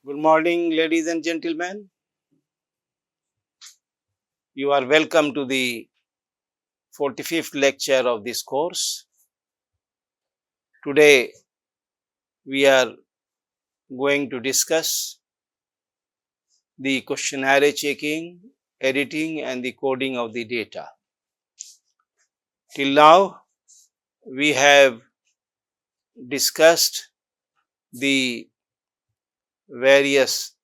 Good morning, ladies and gentlemen. You are welcome to the 45th lecture of this course. Today, we are going to discuss the questionnaire checking, editing, and the coding of the data. Till now, we have discussed the various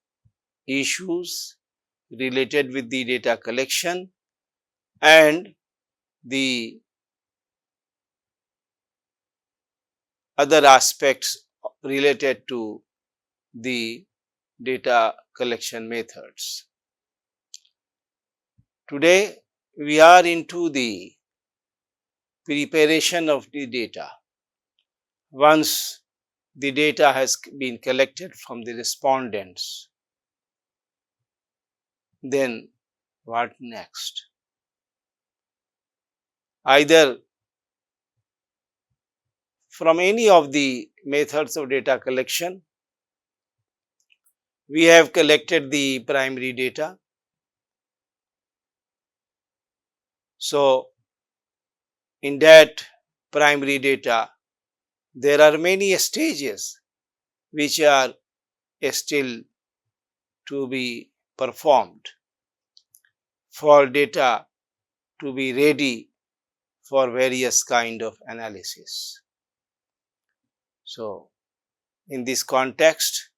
issues related with the data collection and the other aspects related to the data collection methods. Today, we are into the preparation of the data. Once the data has been collected from the respondents, then what next? Either from any of the methods of data collection, we have collected the primary data. So, in that primary data, there are many stages which are still to be performed for data to be ready for various kind of analysis. So, in this context,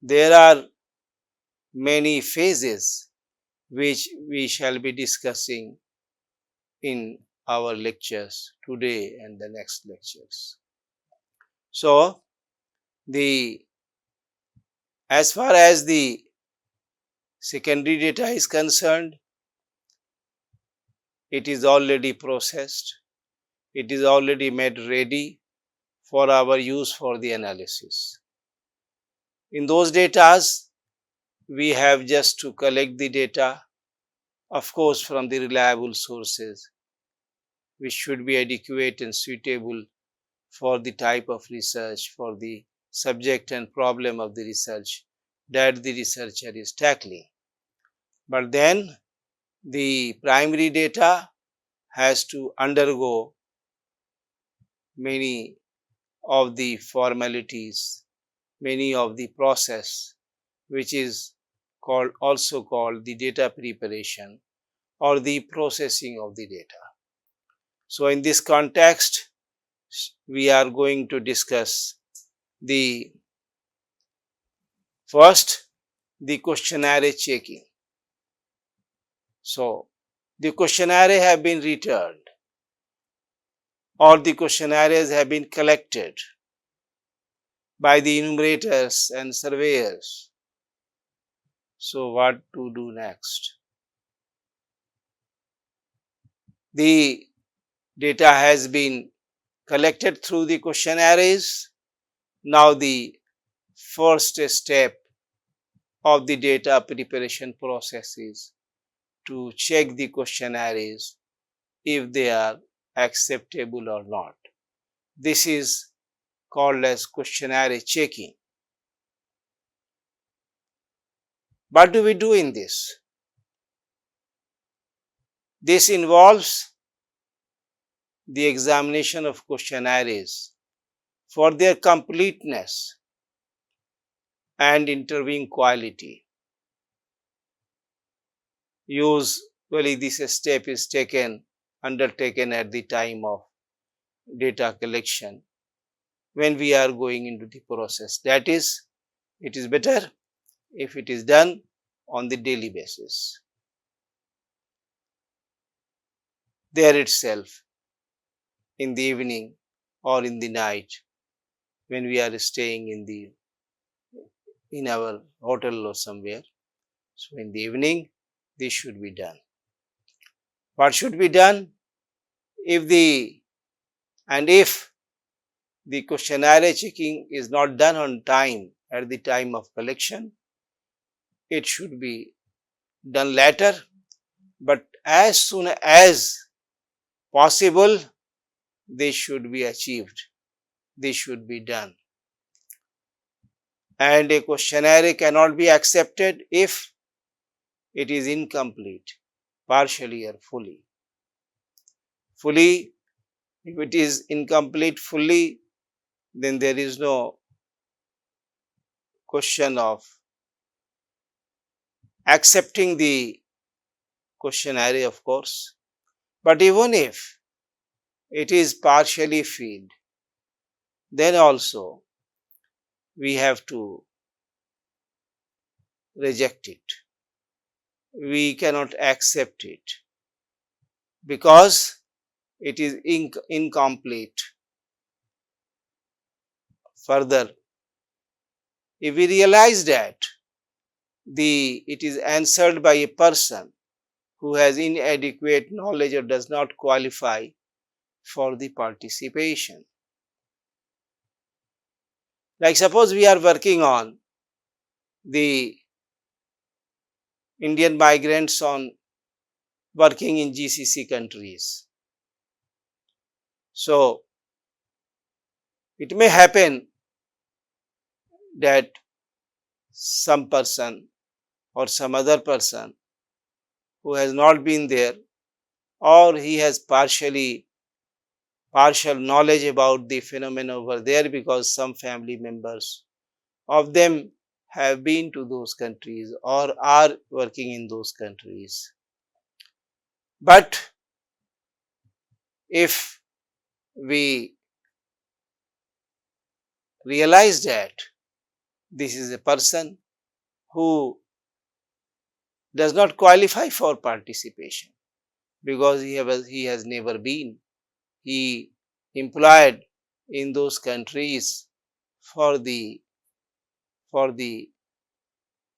there are many phases which we shall be discussing in our lectures today and the next lectures. So, as far as the secondary data is concerned, it is already processed, it is already made ready for our use for the analysis. In those data, we have just to collect the data, of course, from the reliable sources, which should be adequate and suitable for the type of research, for the subject and problem of the research that the researcher is tackling. But then the primary data has to undergo many of the formalities, many of the process, which is also called the data preparation or the processing of the data. So, in this context, we are going to discuss the first, the questionnaire checking. So, the questionnaire have been returned or the questionnaires have been collected by the enumerators and surveyors. So, what to do next? The data has been collected through the questionnaires. Now, the first step of the data preparation process is to check the questionnaires if they are acceptable or not. This is called as questionnaire checking. What do we do in this? This involves the examination of questionnaires for their completeness and interviewing quality. Usually, this step is undertaken at the time of data collection when we are going into the process. That is, it is better if it is done on the daily basis. There itself, in the evening or in the night, when we are staying in our hotel or somewhere. So, in the evening, this should be done. What should be done? If the questionnaire checking is not done on time at the time of collection, it should be done later, but as soon as possible, they should be achieved. They should be done. and a questionnaire cannot be accepted if it is incomplete, partially or fully. Fully, if it is incomplete fully, then there is no question of accepting the questionnaire, of course. But even if it is partially filled, then also we have to reject it. We cannot accept it because it is incomplete. Further, if we realize that it is answered by a person who has inadequate knowledge or does not qualify for the participation. Like suppose we are working on the Indian migrants on working in GCC countries. So it may happen that some person or some other person who has not been there, or he has partial knowledge about the phenomenon over there because some family members of them have been to those countries or are working in those countries. But if we realize that this is a person who does not qualify for participation because he has never been, he employed in those countries for the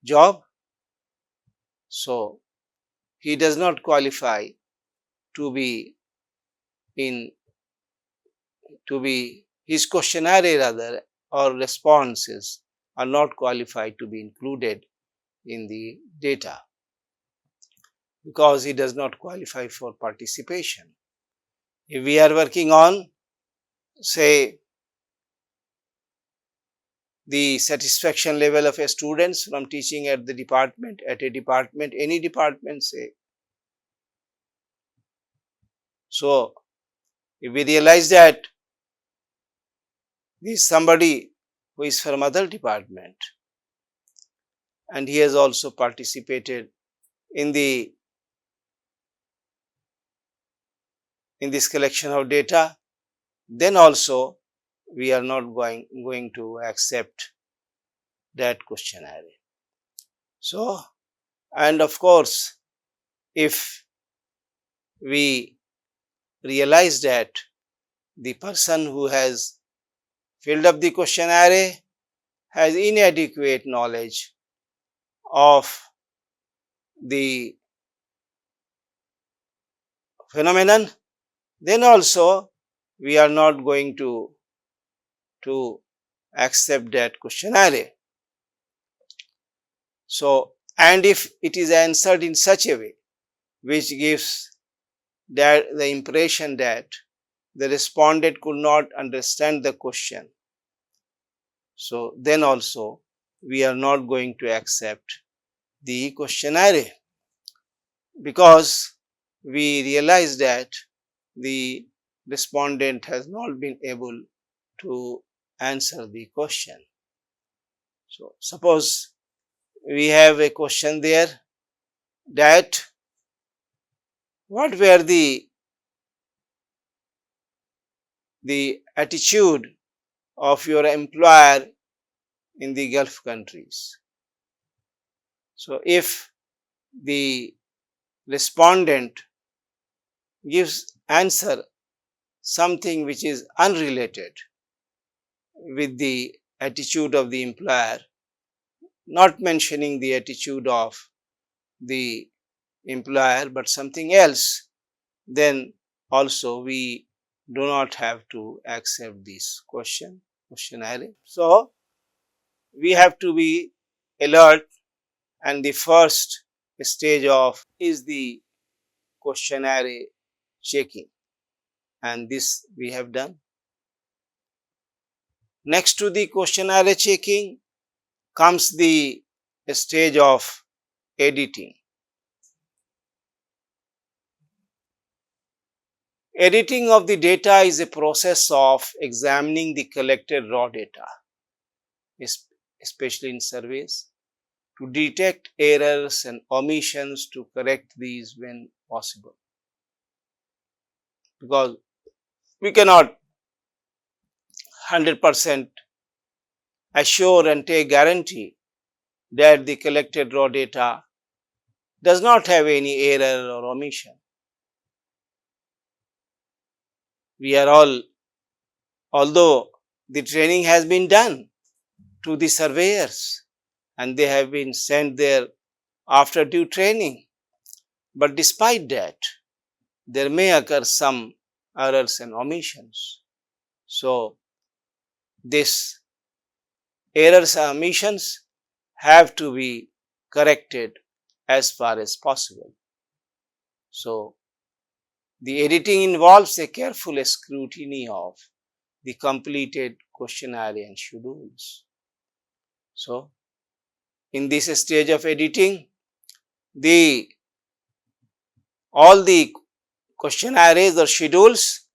job, so he does not qualify to be in to be his questionnaire rather or responses are not qualified to be included in the data because he does not qualify for participation. If we are working on, say, the satisfaction level of a students from teaching at the department, any department, say. So, if we realize that this is somebody who is from other department and he has also participated in this collection of data, then also we are not going to accept that questionnaire. So, and of course, if we realize that the person who has filled up the questionnaire has inadequate knowledge of the phenomenon, then also we are not going to accept that questionnaire. So, and if it is answered in such a way which gives that the impression that the respondent could not understand the question, so then also we are not going to accept the questionnaire because we realize that the respondent has not been able to answer the question. So, suppose we have a question there that what were the attitude of your employer in the Gulf countries. So, if the respondent gives answer something which is unrelated with the attitude of the employer, not mentioning the attitude of the employer but something else, then also we do not have to accept this questionnaire. So, we have to be alert, and the first stage of is the questionnaire checking, and this we have done. Next to the questionnaire checking, comes the stage of editing. Editing of the data is a process of examining the collected raw data, especially in surveys, to detect errors and omissions to correct these when possible. Because we cannot 100% assure and take guarantee that the collected raw data does not have any error or omission. We are all, although the training has been done to the surveyors and they have been sent there after due training, but despite that, there may occur some errors and omissions. So, this errors and omissions have to be corrected as far as possible. So, the editing involves a careful scrutiny of the completed questionnaire and schedules. So, in this stage of editing, all the questionnaires or schedules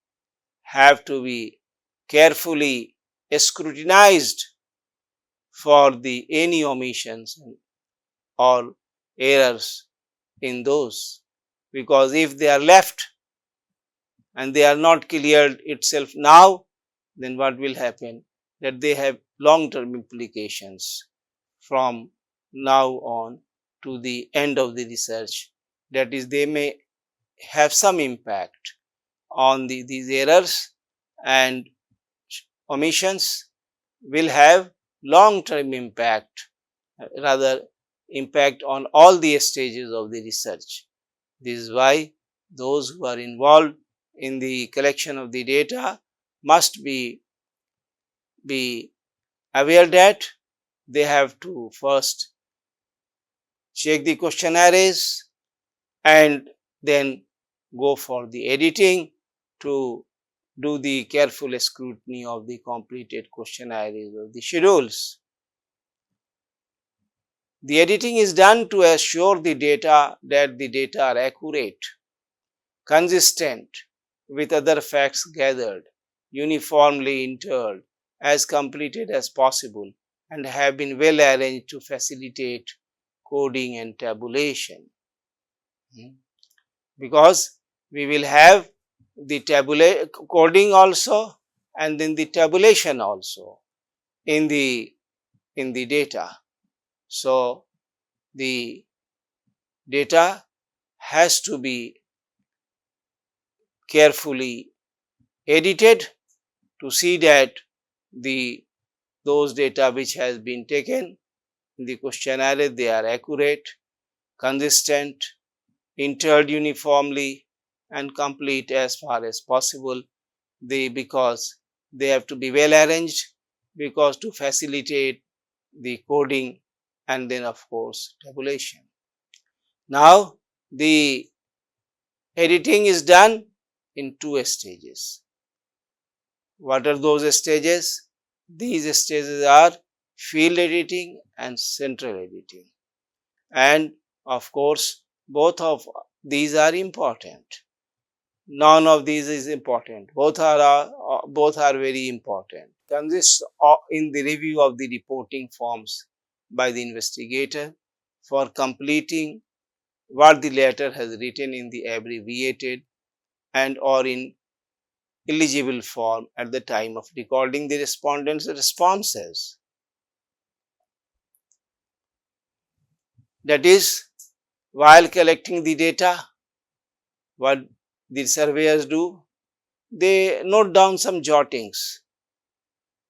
have to be carefully scrutinized for the any omissions or errors in those, because if they are left and they are not cleared itself now, then what will happen? That they have long term implications from now on to the end of the research. That is, they may have some impact on these errors, and omissions will have long term impact, rather impact on all the stages of the research. This is why those who are involved in the collection of the data must be aware that they have to first check the questionnaires and then go for the editing to do the careful scrutiny of the completed questionnaires or the schedules. The editing is done to assure the data that the data are accurate, consistent with other facts gathered, uniformly entered, as completed as possible, and have been well arranged to facilitate coding and tabulation. Because we will have the coding also and then the tabulation also in the data. So, the data has to be carefully edited to see that those data which has been taken in the questionnaire, they are accurate, consistent, entered uniformly and complete as far as possible. Because they have to be well arranged, because to facilitate the coding and then of course tabulation. Now, the editing is done in two stages. What are those stages? These stages are field editing and central editing, and of course both of these are important. None of these is important. Both are very important. Consists in the review of the reporting forms by the investigator for completing what the latter has written in the abbreviated and or in illegible form at the time of recording the respondents' responses. That is, while collecting the data, what the surveyors do, they note down some jottings.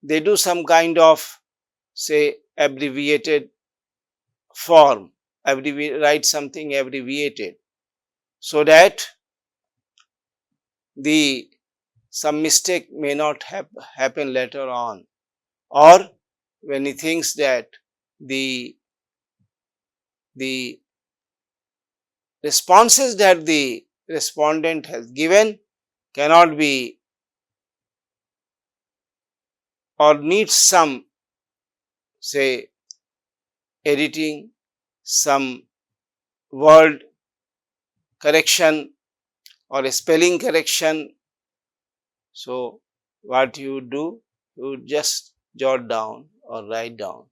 They do some kind of, say, abbreviated form, write something abbreviated, so that the some mistake may not happen later on, or when he thinks that the responses that the respondent has given cannot be or needs some, say, editing, some word correction or a spelling correction. So, what you do, you just jot down or write down,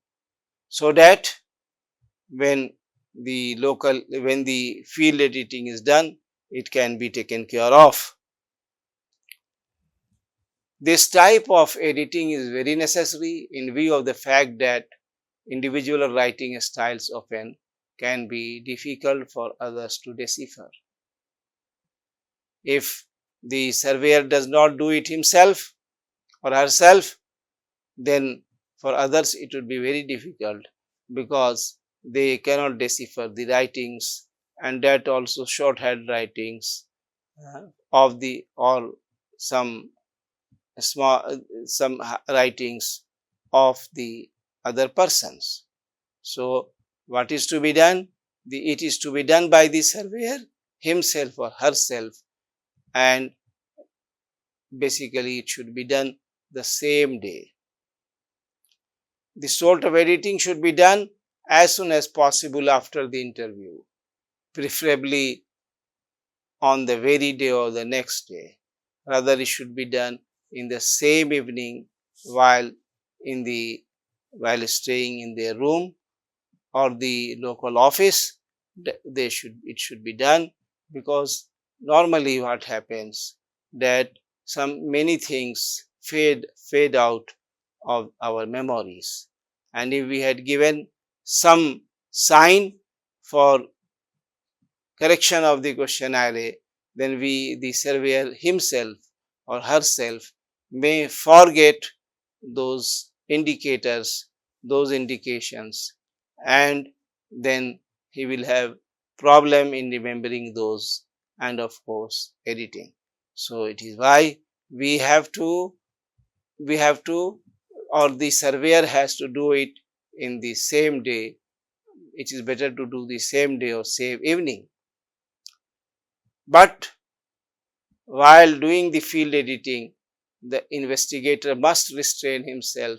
so that when when the field editing is done, it can be taken care of. This type of editing is very necessary in view of the fact that individual writing styles often can be difficult for others to decipher. If the surveyor does not do it himself or herself, then for others it would be very difficult, because they cannot decipher the writings, and that also shorthand writings of the or some small writings of the other persons. So, what is to be done? It is to be done by the surveyor himself or herself, and basically it should be done the same day. The sort of editing should be done as soon as possible after the interview, preferably on the very day or the next day. Rather, it should be done in the same evening while while staying in their room or the local office. It should be done, because normally what happens that many things fade out of our memories, and if we had given some sign for correction of the questionnaire, then the surveyor himself or herself may forget those indicators, those indications, and then he will have problem in remembering those, and of course editing. So it is why we have to or the surveyor has to do it in the same day. It is better to do the same day or same evening. But while doing the field editing, the investigator must restrain himself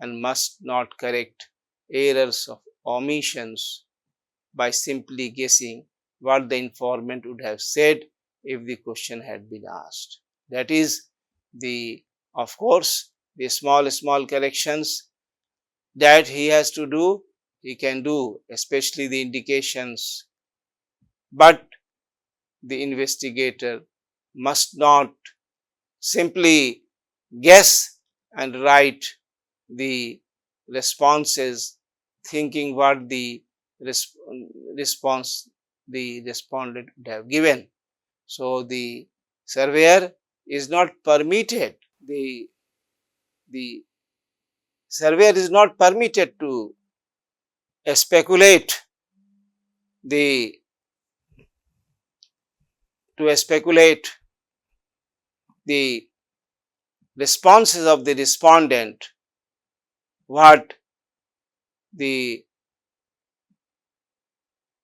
and must not correct errors of omissions by simply guessing what the informant would have said if the question had been asked. That is, of course, the small corrections that he has to do, he can do, especially the indications, but the investigator must not simply guess and write the responses thinking what the response the respondent would have given. So, the surveyor is not permitted, the surveyor is not permitted to speculate the speculate the responses of the respondent, what the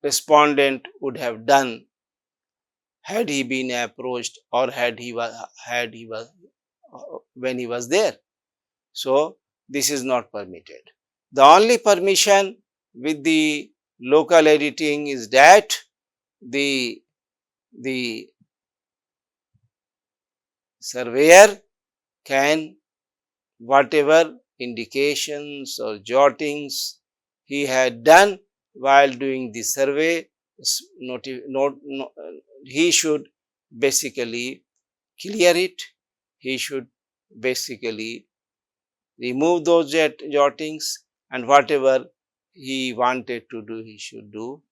respondent would have done had he been approached or had he was when he was there. So, this is not permitted. The only permission with the local editing is that the surveyor can, whatever indications or jottings he had done while doing the survey, he should basically clear it. He should basically remove those jottings, and whatever he wanted to do, he should do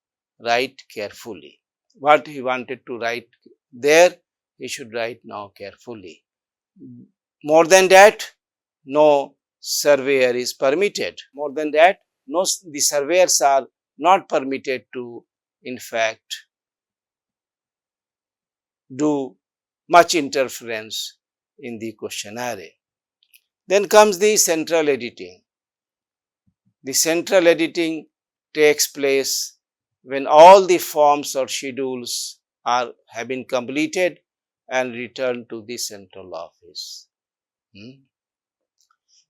write carefully. What he wanted to write there, he should write now carefully. More than that, no surveyor is permitted. More than that, the surveyors are not permitted to, in fact, do much interference in the questionnaire. Then comes the central editing. The central editing takes place when all the forms or schedules have been completed and returned to the central office.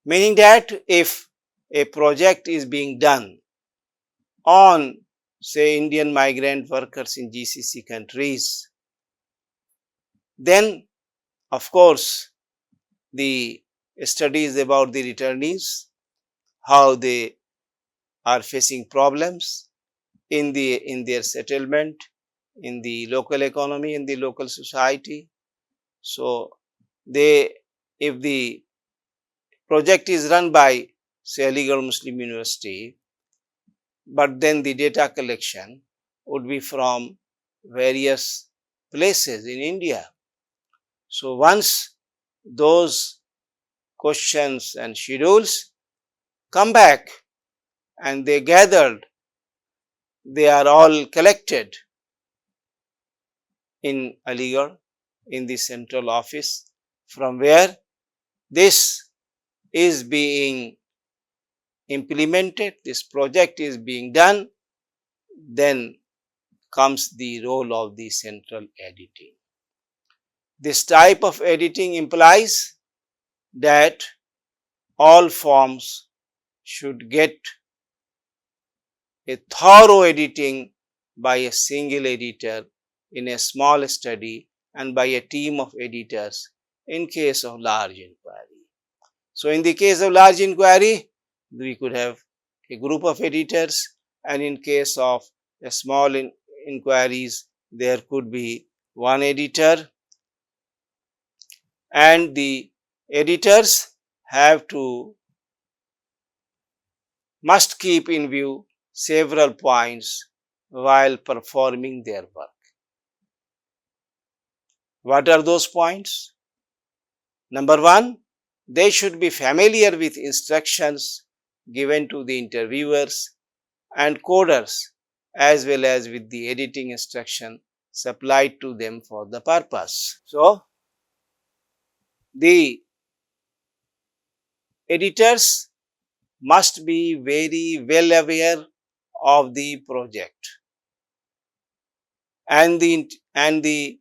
Meaning that if a project is being done on, say, Indian migrant workers in GCC countries, then of course the studies about the returnees, how they are facing problems in their settlement, in the local economy, in the local society. So they, if the project is run by, say, Aligarh Muslim University, but then the data collection would be from various places in India. So once those questions and schedules come back and they gathered, they are all collected in Aligarh in the central office, from where this is being implemented, this project is being done, then comes the role of the central editing. This type of editing implies that all forms should get a thorough editing by a single editor in a small study and by a team of editors in case of large inquiry. So, in the case of large inquiry, we could have a group of editors, and in case of a small inquiries, there could be one editor, and the editors have to must keep in view several points while performing their work. What are those points? Number one, they should be familiar with instructions given to the interviewers and coders, as well as with the editing instruction supplied to them for the purpose. So, the editors must be very well aware of the project and the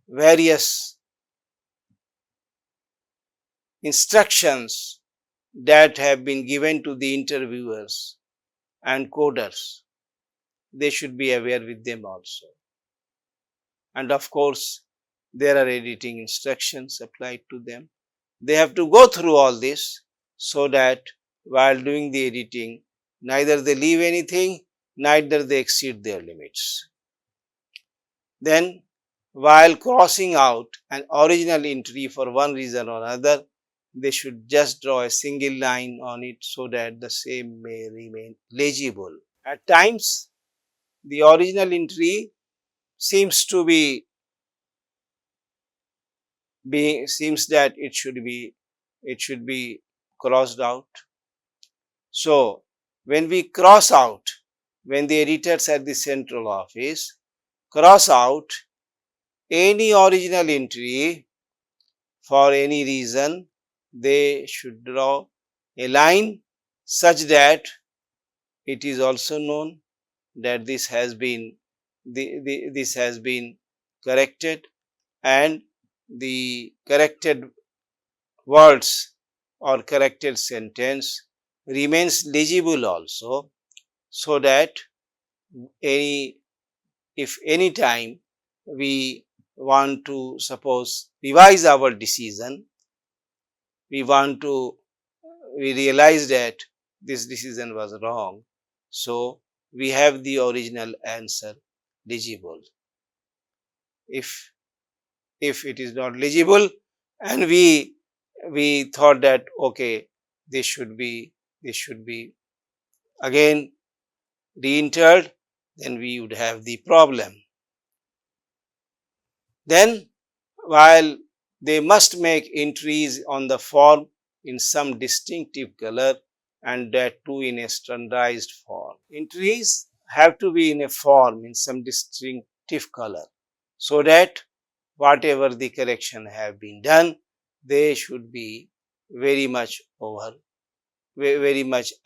various instructions that have been given to the interviewers and coders. They should be aware with them also. And of course, there are editing instructions applied to them. They have to go through all this so that while doing the editing, neither they leave anything, neither they exceed their limits. Then, while crossing out an original entry for one reason or another, they should just draw a single line on it so that the same may remain legible. At times, the original entry seems to be seems that it should be crossed out. So when we cross out, when the editors at the central office cross out any original entry for any reason, they should draw a line such that it is also known that this has been this has been corrected, and the corrected words or corrected sentence remains legible also, so that any if any time we want to suppose revise our decision, we want to we realize that this decision was wrong, so we have the original answer legible. If it is not legible and we thought that okay, this should be again re-entered, then we would have the problem. Then, while they must make entries on the form in some distinctive color, and that too in a standardized form. Entries have to be in a form in some distinctive color, so that whatever the correction have been done, they should be very much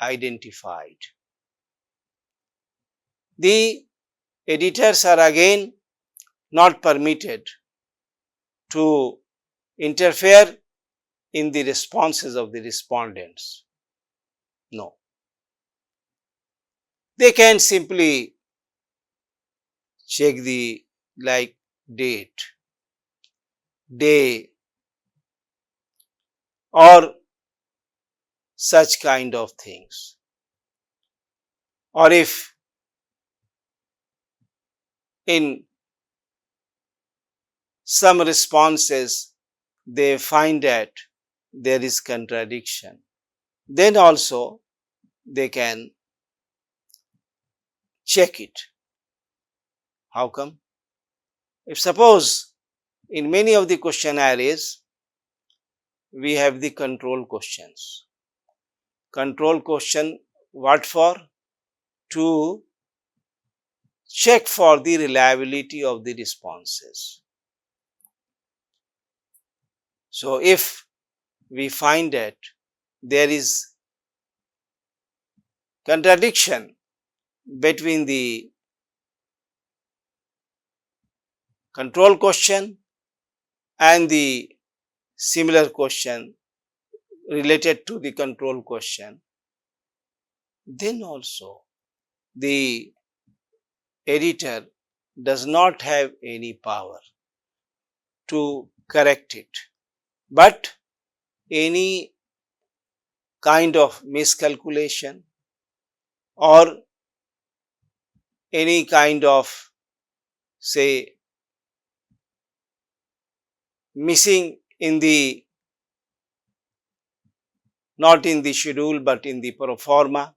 identified. The editors are again not permitted to interfere in the responses of the respondents. No. They can simply check the like date, day, or such kind of things. Or if in some responses they find that there is contradiction, then also they can check it. How come? If suppose in many of the questionnaires we have the control questions. Control question what for? To check for the reliability of the responses. So if we find that there is contradiction between the control question and the similar question related to the control question, then also the editor does not have any power to correct it, but any kind of miscalculation or any kind of, say, missing in the, not in the schedule but in the pro forma,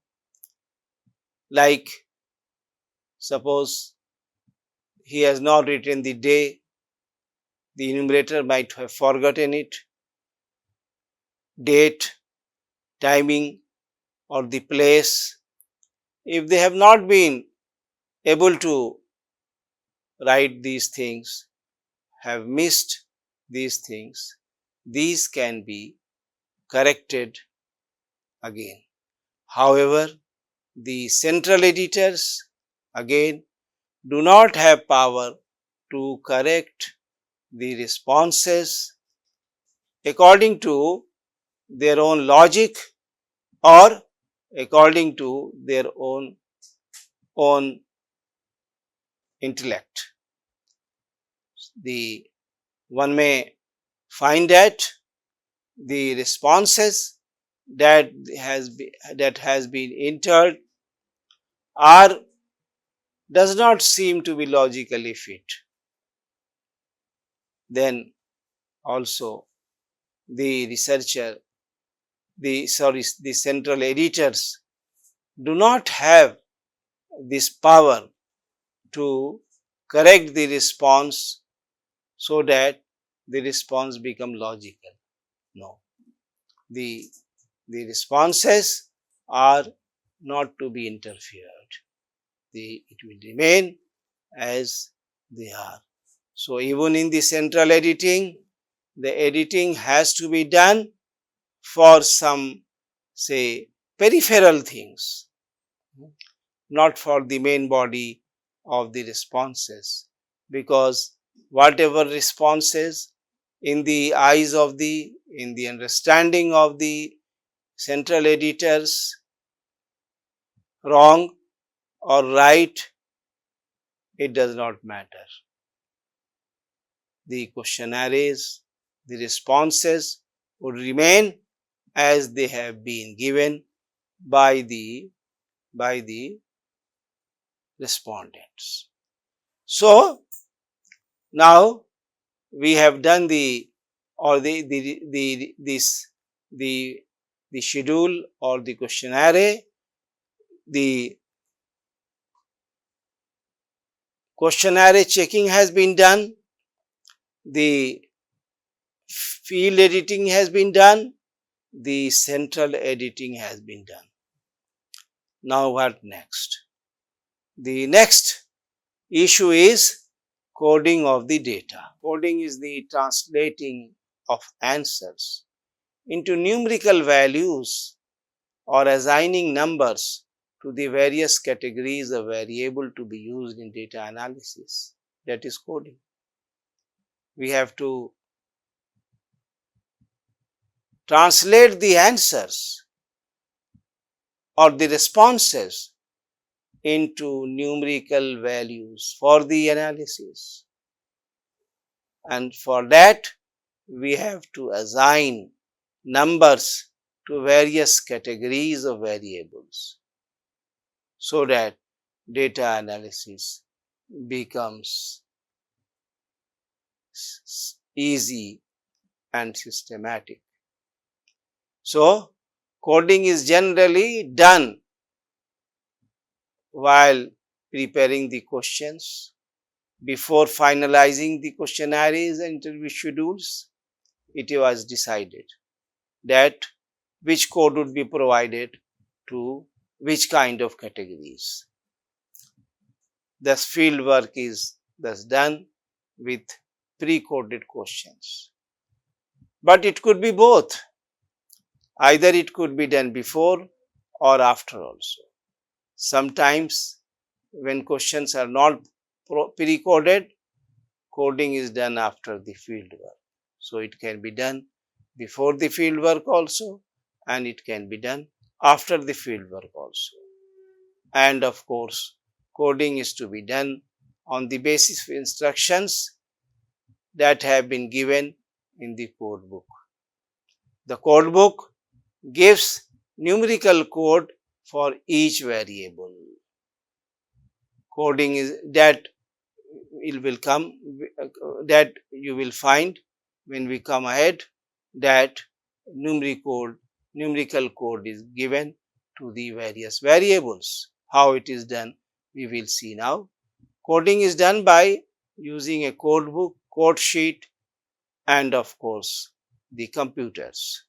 like suppose he has not written the day, the enumerator might have forgotten it, date, timing, or the place. If they have not been able to write these things, have missed these things, these can be corrected again. However, the central editors again do not have power to correct the responses according to their own logic or according to their own intellect. The one may find that the responses that has been entered are does not seem to be logically fit. Then also the researcher, the central editors do not have this power to correct the response so that the response become logical. No, the responses are not to be interfered. It will remain as they are. So even in the central editing, the editing has to be done for some, say, peripheral things, not for the main body of the responses, because whatever responses in the eyes of in the understanding of the central editors, wrong or right, it does not matter. The questionnaires, the responses would remain as they have been given by the respondents. So now we have done the or the schedule or the questionnaire. The questionnaire checking has been done, the field editing has been done, the central editing has been done. Now what next? The next issue is coding of the data. Coding is the translating of answers into numerical values or assigning numbers to the various categories of variable to be used in data analysis. That is coding. We have to translate the answers or the responses into numerical values for the analysis. And for that, we have to assign numbers to various categories of variables so that data analysis becomes easy and systematic. So, coding is generally done while preparing the questions, before finalizing the questionnaires and interview schedules. It was decided that which code would be provided to which kind of categories. Thus, field work is thus done with pre-coded questions. But it could be both. Either it could be done before or after also. Sometimes when questions are not pre-coded, coding is done after the field work. So it can be done before the field work also, and it can be done after the field work also. And of course, coding is to be done on the basis of instructions that have been given in the code book. The code book gives numerical code for each variable. Coding is that it will come, that you will find when we come ahead, that numerical code is given to the various variables. How it is done, we will see now. Coding is done by using a code book, code sheet, and of course the computers.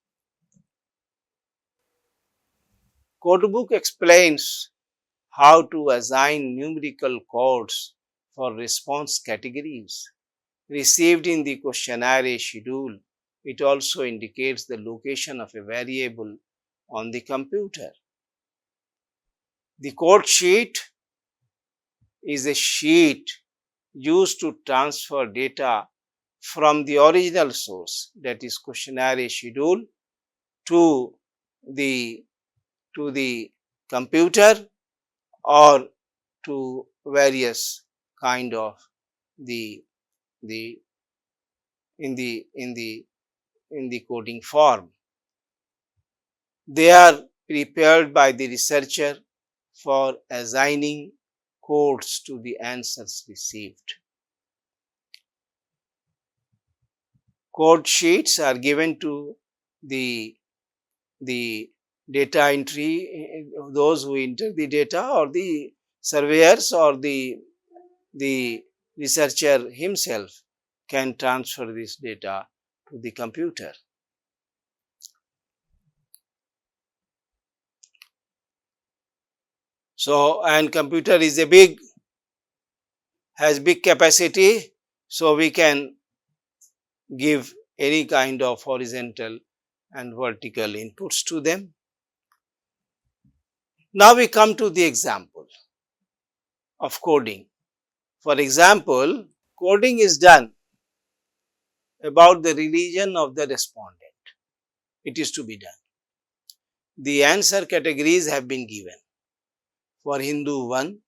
Code book explains how to assign numerical codes for response categories received in the questionnaire schedule. It also indicates the location of a variable on the computer. The code sheet is a sheet used to transfer data from the original source, that is questionnaire schedule, to the computer or to various kind of the in the coding form. They are prepared by the researcher for assigning codes to the answers received. Code sheets are given to the data entry, those who enter the data, or the surveyors, or the researcher himself can transfer this data to the computer. So, and computer is has big capacity, so we can give any kind of horizontal and vertical inputs to them. Now we come to the example of coding. For example, coding is done about the religion of the respondent. It is to be done. The answer categories have been given. For Hindu 1,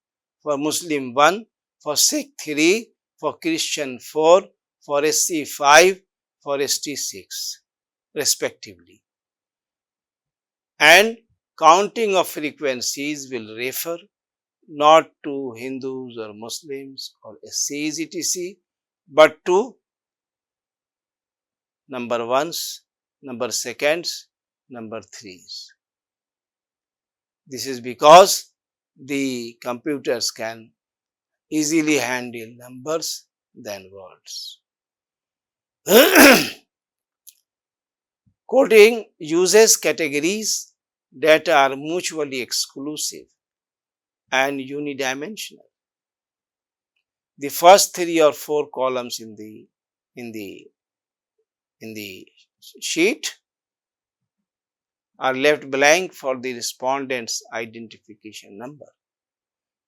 for Muslim 1, for Sikh 3, for Christian 4, for SC 5, for ST 6 respectively. And counting of frequencies will refer not to Hindus or Muslims or SCs etc., but to number ones, number seconds, number threes. This is because the computers can easily handle numbers than words. Coding uses categories that are mutually exclusive and unidimensional. The first 3 or 4 columns in the sheet are left blank for the respondent's identification number.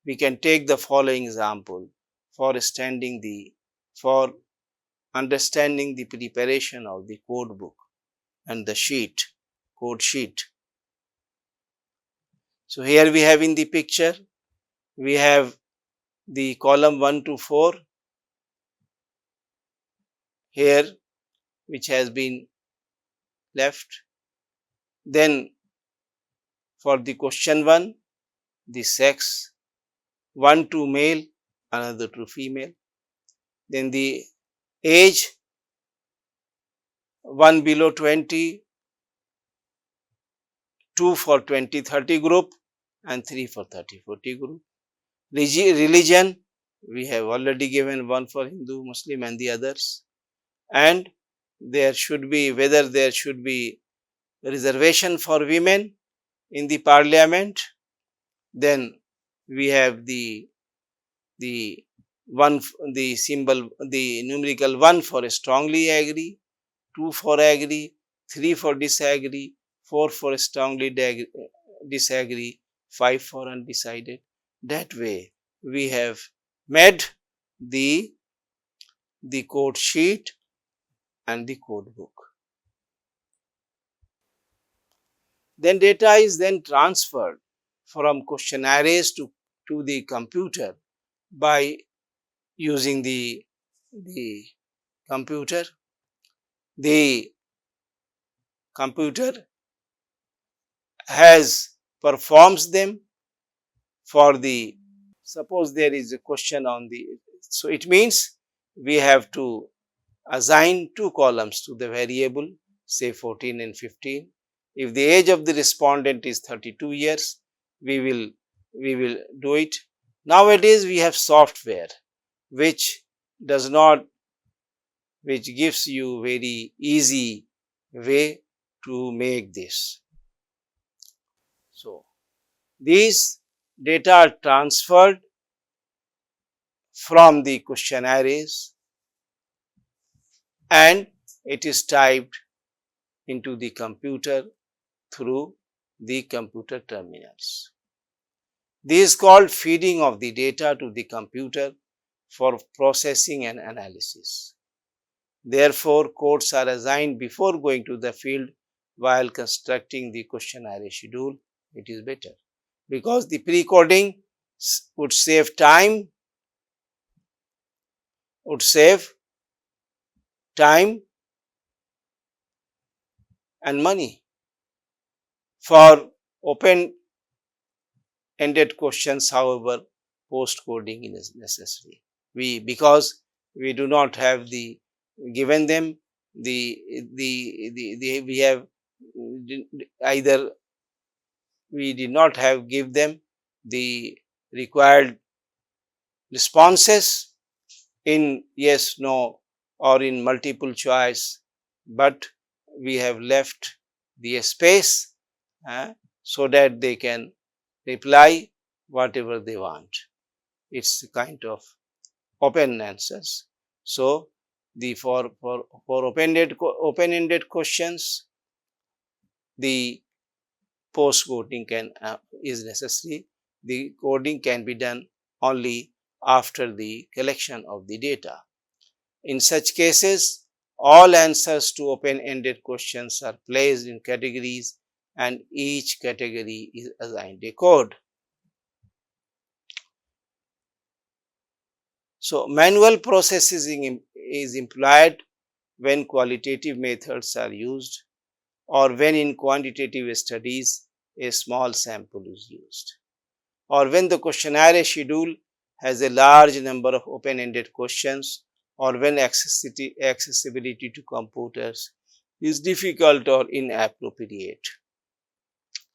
We can take the following example for understanding the preparation of the code book and the code sheet. So here we have in the picture we have the column 1 to 4 here, which has been left. Then for the question 1, the sex, one to male, another to female. Then the age, one below 20, two for 20-30 group, and three for 30-40 group. Religion, we have already given one for Hindu, Muslim, and the others. And there should be, whether there should be reservation for women in the parliament. Then we have the one, the symbol, the numerical 1 for strongly agree, 2 for agree, 3 for disagree, 4 for strongly disagree, 5 for undecided. That way we have made the code sheet and the code book. Then data is then transferred from questionnaires to the computer by using the computer. The computer performs them for the, suppose there is a question on the, so it means we have to assign 2 columns to the variable, say 14 and 15. If the age of the respondent is 32 years, we will do it. Nowadays we have software which gives you very easy way to make this. So these data are transferred from the questionnaires and it is typed into the computer through the computer terminals. This is called feeding of the data to the computer for processing and analysis. Therefore, codes are assigned before going to the field while constructing the questionnaire schedule. It is better because the pre-coding would save time, and money. For open-ended questions, however, post-coding is necessary. Because we do not have given them we have either we did not have give them the required responses in yes, no, or in multiple choice, but we have left the space so that they can reply whatever they want. It's a kind of open answers. So for open-ended questions, the post coding is necessary. The coding can be done only after the collection of the data. In such cases, all answers to open-ended questions are placed in categories and each category is assigned a code. So, manual processing is employed when qualitative methods are used or when in quantitative studies a small sample is used, or when the questionnaire schedule has a large number of open-ended questions, or when accessibility to computers is difficult or inappropriate.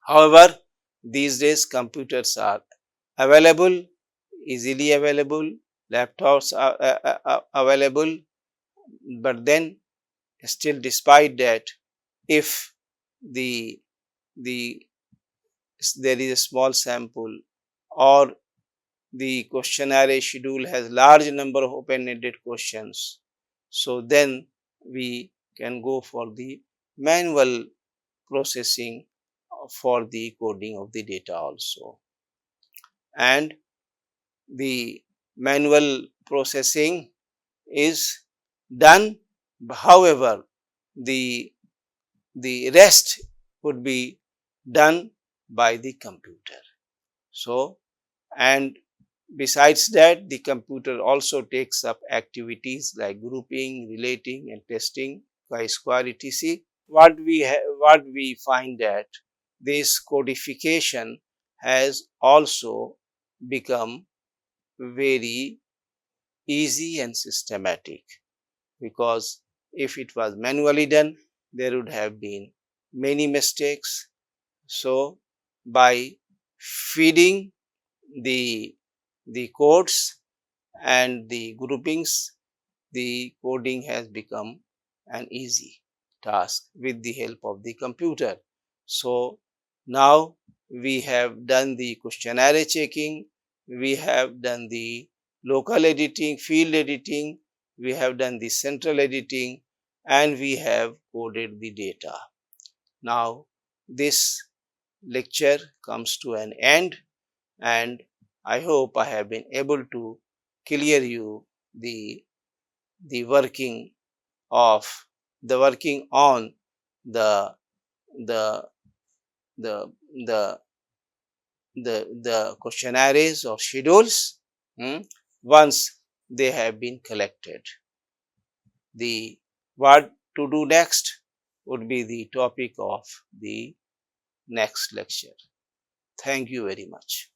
However, these days computers are available, easily available, laptops are available, but then still despite that, if there is a small sample or the questionnaire schedule has large number of open-ended questions, so then we can go for the manual processing for the coding of the data also. And the manual processing is done, however, the rest would be done by the computer. So, and Besides that, the computer also takes up activities like grouping, relating and testing, chi-square, etc. What we find that this codification has also become very easy and systematic, because if it was manually done, there would have been many mistakes. So by feeding the codes and the groupings, the coding has become an easy task with the help of the computer. So now we have done the questionnaire checking, we have done the local editing, field editing, we have done the central editing, and we have coded the data. Now this lecture comes to an end, and I hope I have been able to clear you the working of working on the the the the the questionnaires or schedules, once they have been collected. The what to do next would be the topic of the next lecture. Thank you very much.